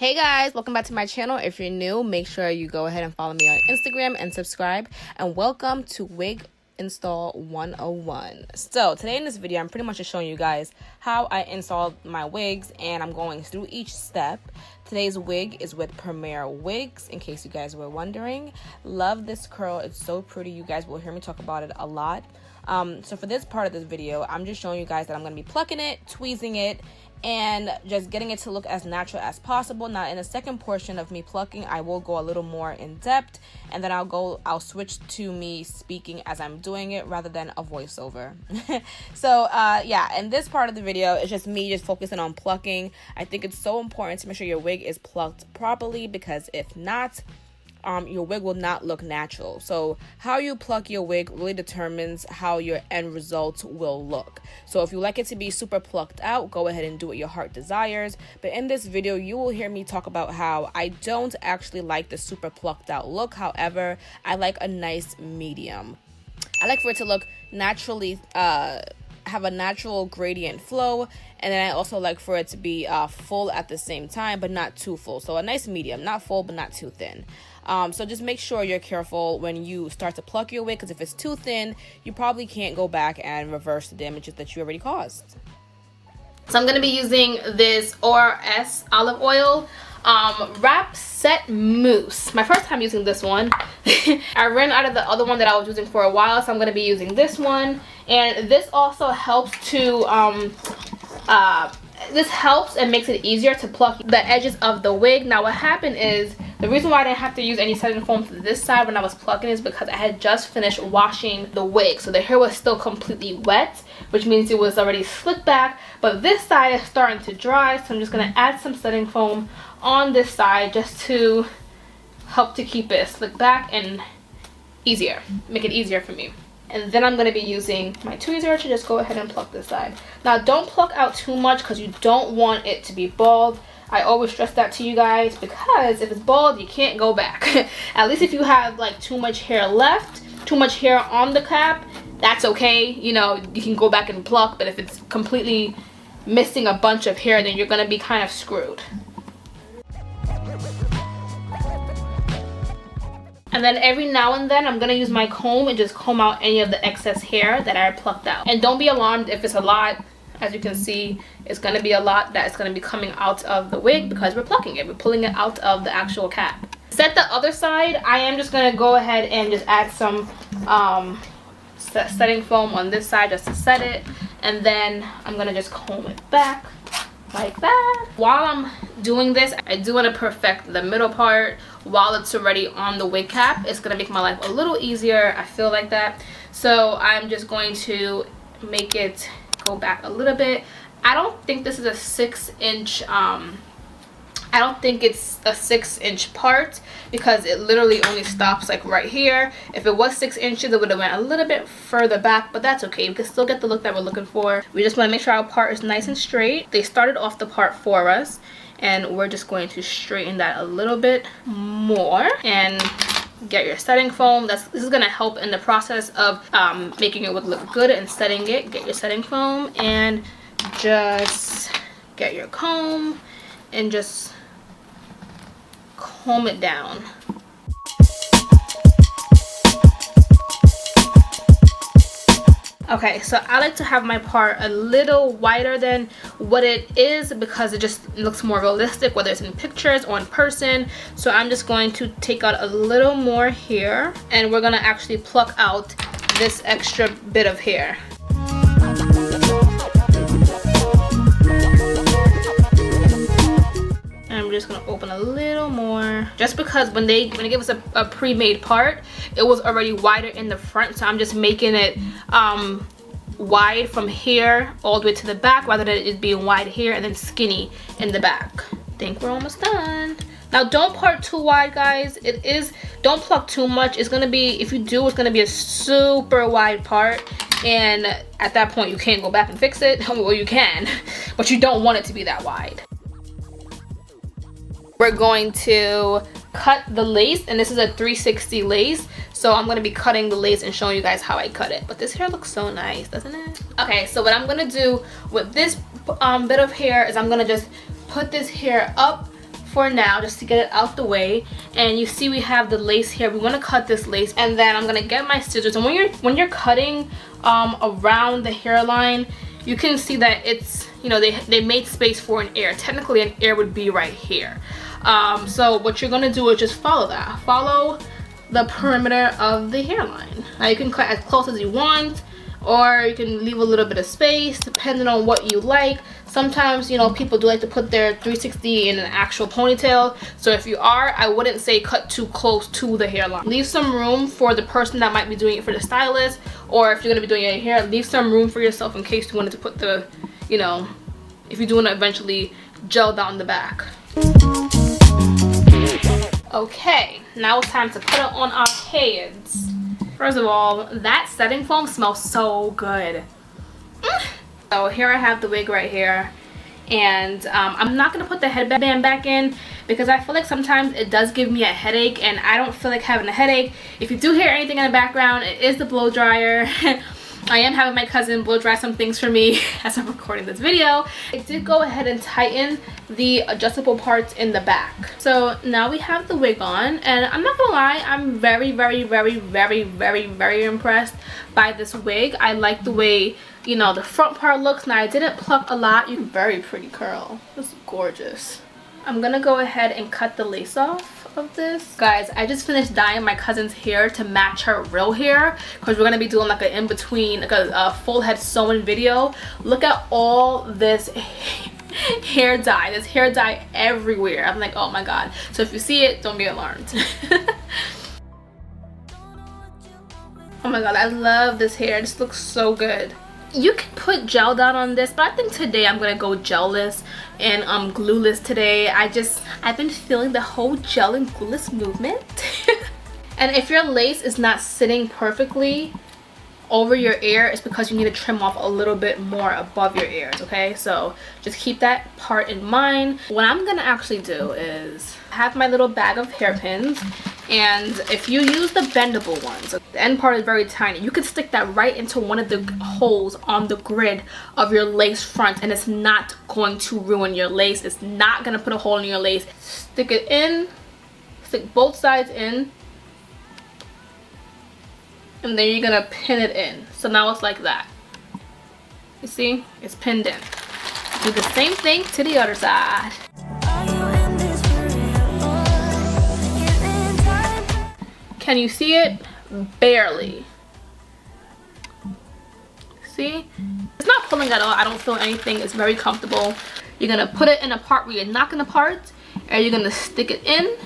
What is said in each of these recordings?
Hey guys, welcome back to my channel. If you're new, make sure you go ahead and follow me on Instagram and subscribe. And welcome to Wig Install 101. So today in this video, I'm pretty much just showing you guys how I installed my wigs, and I'm going through each step. Today's wig is with Premier Wigs, in case you guys were wondering. Love this curl. It's so pretty. You guys will hear me talk about it a lot. So for this part of this video, I'm just showing you guys that I'm going to be plucking it, tweezing it, and just getting it to look as natural as possible. Now in the second portion of me plucking, I will go a little more in depth, and then I'll switch to me speaking as I'm doing it rather than a voiceover. So yeah, in this part of the video, it's just me just focusing on plucking. I think it's so important to make sure your wig is plucked properly, because if not, your wig will not look natural. So how you pluck your wig really determines how your end results will look. So if you like it to be super plucked out, go ahead and do what your heart desires. But in this video, you will hear me talk about how I don't actually like the super plucked out look. However, I like a nice medium. I like for it to look naturally, have a natural gradient flow, and then I also like for it to be full at the same time, but not too full. So a nice medium, not full but not too thin. So just make sure you're careful when you start to pluck your wig, because if it's too thin, you probably can't go back and reverse the damages that you already caused. So I'm going to be using this ORS olive oil wrap set mousse. My first time using this one. I ran out of the other one that I was using for a while, so I'm going to be using this one. And this also helps to this helps and makes it easier to pluck the edges of the wig. Now what happened is, the reason why I didn't have to use any setting foam to this side when I was plucking is because I had just finished washing the wig, so the hair was still completely wet, which means it was already slicked back. But this side is starting to dry, so I'm just going to add some setting foam on this side just to help to keep it slicked back and easier, make it easier for me. And then I'm going to be using my tweezer to just go ahead and pluck this side. Now don't pluck out too much, because you don't want it to be bald. I always stress that to you guys, because if it's bald, you can't go back. At least if you have like too much hair left, too much hair on the cap, that's okay. You know, you can go back and pluck, but if it's completely missing a bunch of hair, then you're going to be kind of screwed. And then every now and then, I'm going to use my comb and just comb out any of the excess hair that I plucked out. And don't be alarmed if it's a lot. As you can see, it's going to be a lot that's going to be coming out of the wig, because we're plucking it. We're pulling it out of the actual cap. Set the other side. I am just going to go ahead and just add some setting foam on this side just to set it. And then I'm going to just comb it back like that. While I'm doing this, I do want to perfect the middle part while it's already on the wig cap. It's going to make my life a little easier. I feel like that. So I'm just going to make it go back a little bit. I don't think this is a 6-inch I don't think it's a 6-inch part, because it literally only stops like right here. If it was 6 inches, it would have went a little bit further back, but that's okay. We can still get the look that we're looking for. We just want to make sure our part is nice and straight. They started off the part for us, and we're just going to straighten that a little bit more. And get your setting foam. This is going to help in the process of making it look good and setting it. Get your setting foam and just get your comb and just comb it down. Okay, so I like to have my part a little wider than what it is, because it just looks more realistic, whether it's in pictures or in person. So I'm just going to take out a little more here, and we're going to actually pluck out this extra bit of hair. I'm just gonna open a little more, just because when they give us a pre-made part, it was already wider in the front, so I'm just making it wide from here all the way to the back, rather than it being wide here and then skinny in the back. I think we're almost done. Now don't part too wide, guys. Don't pluck too much. It's gonna be, if you do, it's gonna be a super wide part, and at that point you can't go back and fix it. Well, you can, but you don't want it to be that wide. We're going to cut the lace, and this is a 360 lace, so I'm going to be cutting the lace and showing you guys how I cut it. But this hair looks so nice, doesn't it? Okay, so what I'm going to do with this bit of hair is I'm going to just put this hair up for now, just to get it out the way. And you see we have the lace here. We want to cut this lace, and then I'm gonna get my scissors. And when you're cutting around the hairline, you can see that it's, you know, they made space for an ear. Technically an ear would be right here. So what you're gonna do is just follow that. Follow the perimeter of the hairline. Now you can cut as close as you want, or you can leave a little bit of space depending on what you like. Sometimes, you know, people do like to put their 360 in an actual ponytail. So if you are, I wouldn't say cut too close to the hairline. Leave some room for the person that might be doing it for the stylist, or if you're gonna be doing your hair, leave some room for yourself in case you wanted to put the, you know, if you do want to eventually gel down the back. Okay, now it's time to put it on our heads. First of all, that setting foam smells so good. So here I have the wig right here, and I'm not gonna put the headband back in because I feel like sometimes it does give me a headache, and I don't feel like having a headache. If you do hear anything in the background, it is the blow dryer. I am having my cousin blow dry some things for me as I'm recording this video. I did go ahead and tighten the adjustable parts in the back. So now we have the wig on, and I'm not gonna lie, I'm very impressed by this wig. I like the way, you know, the front part looks. Now I didn't pluck a lot. Very pretty curl. This is gorgeous. I'm gonna go ahead and cut the lace off of this. Guys, I just finished dyeing my cousin's hair to match her real hair because we're gonna be doing like an in-between, like a full head sewing video. Look at all this hair dye. There's hair dye everywhere. I'm like, oh my god. So if you see it, don't be alarmed. Oh my god, I love this hair. This looks so good. You can put gel down on this, but I think today I'm gonna go gel-less and glueless today. I've been feeling the whole gel and glueless movement. And if your lace is not sitting perfectly over your ear, it's because you need to trim off a little bit more above your ears, okay? So just keep that part in mind. What I'm gonna actually do is have my little bag of hairpins, and if you use the bendable ones, the end part is very tiny, you could stick that right into one of the holes on the grid of your lace front, and it's not going to ruin your lace. It's not gonna put a hole in your lace. Stick it in, stick both sides in, and then you're gonna pin it in. So now it's like that. You see, it's pinned in. Do the same thing to the other side. Can you see it? Barely. See? It's not pulling at all. I don't feel anything. It's very comfortable. You're gonna put it in a part where you're not gonna part, and you're gonna stick it in,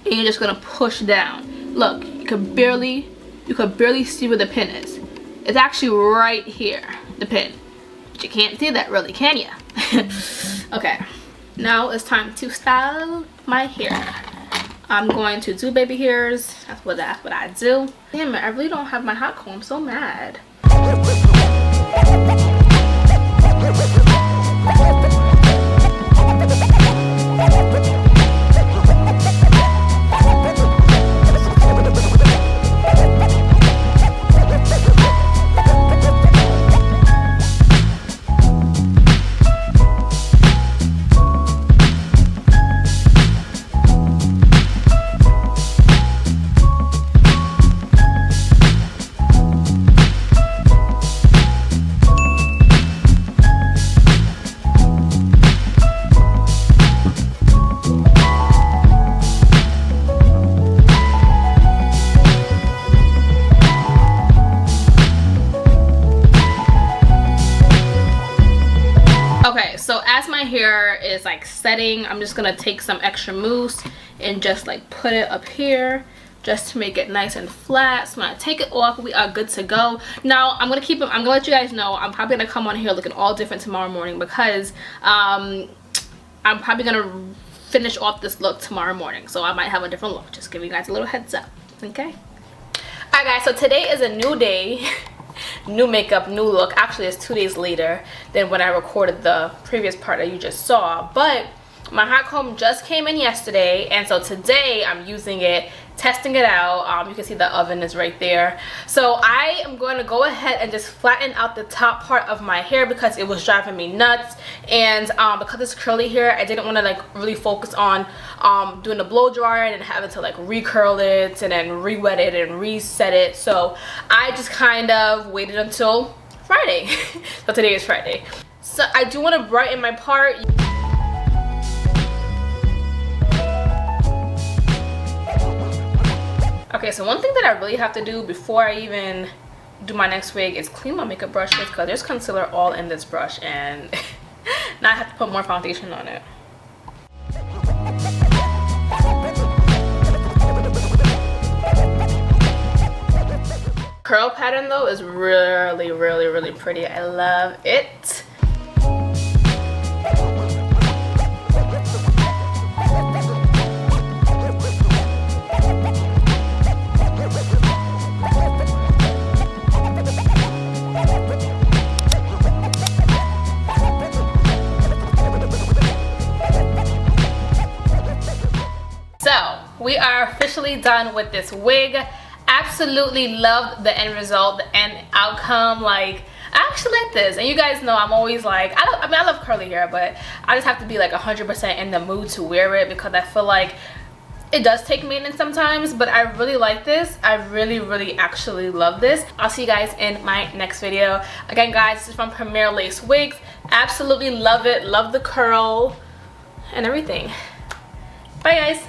and you're just gonna push down. Look, you could barely see where the pin is. It's actually right here, the pin. But you can't see that really, can you? Okay, now it's time to style my hair. I'm going to do baby hairs. That's what I do. Damn it, I really don't have my hot comb. I'm so mad. So as my hair is like setting, I'm just gonna take some extra mousse and just like put it up here just to make it nice and flat. So when I take it off, we are good to go. Now I'm gonna let you guys know I'm probably gonna come on here looking all different tomorrow morning because I'm probably gonna finish off this look tomorrow morning, so I might have a different look. Just giving you guys a little heads up, okay? Alright guys, so today is a new day. New makeup, new look. Actually, it's 2 days later than when I recorded the previous part that you just saw, but my hot comb just came in yesterday, and so today I'm using it testing it out. You can see the oven is right there. So I am going to go ahead and just flatten out the top part of my hair because it was driving me nuts. And because it's curly hair, I didn't want to like really focus on doing the blow dryer and then having to like recurl it and then re-wet it and reset it. So I just kind of waited until Friday. So today is Friday. So I do want to brighten my part. Okay, so one thing that I really have to do before I even do my next wig is clean my makeup brushes because there's concealer all in this brush and now I have to put more foundation on it. Curl pattern though is really pretty. I love it. So we are officially done with this wig. Absolutely loved the end result, the end outcome. Like, I actually like this, and you guys know I'm always like, I love curly hair, but I just have to be like 100% in the mood to wear it because I feel like it does take maintenance sometimes. But I really like this. I really actually love this. I'll see you guys in my next video. Again guys, this is from Premier Lace Wigs. Absolutely love it. Love the curl and everything. Bye guys.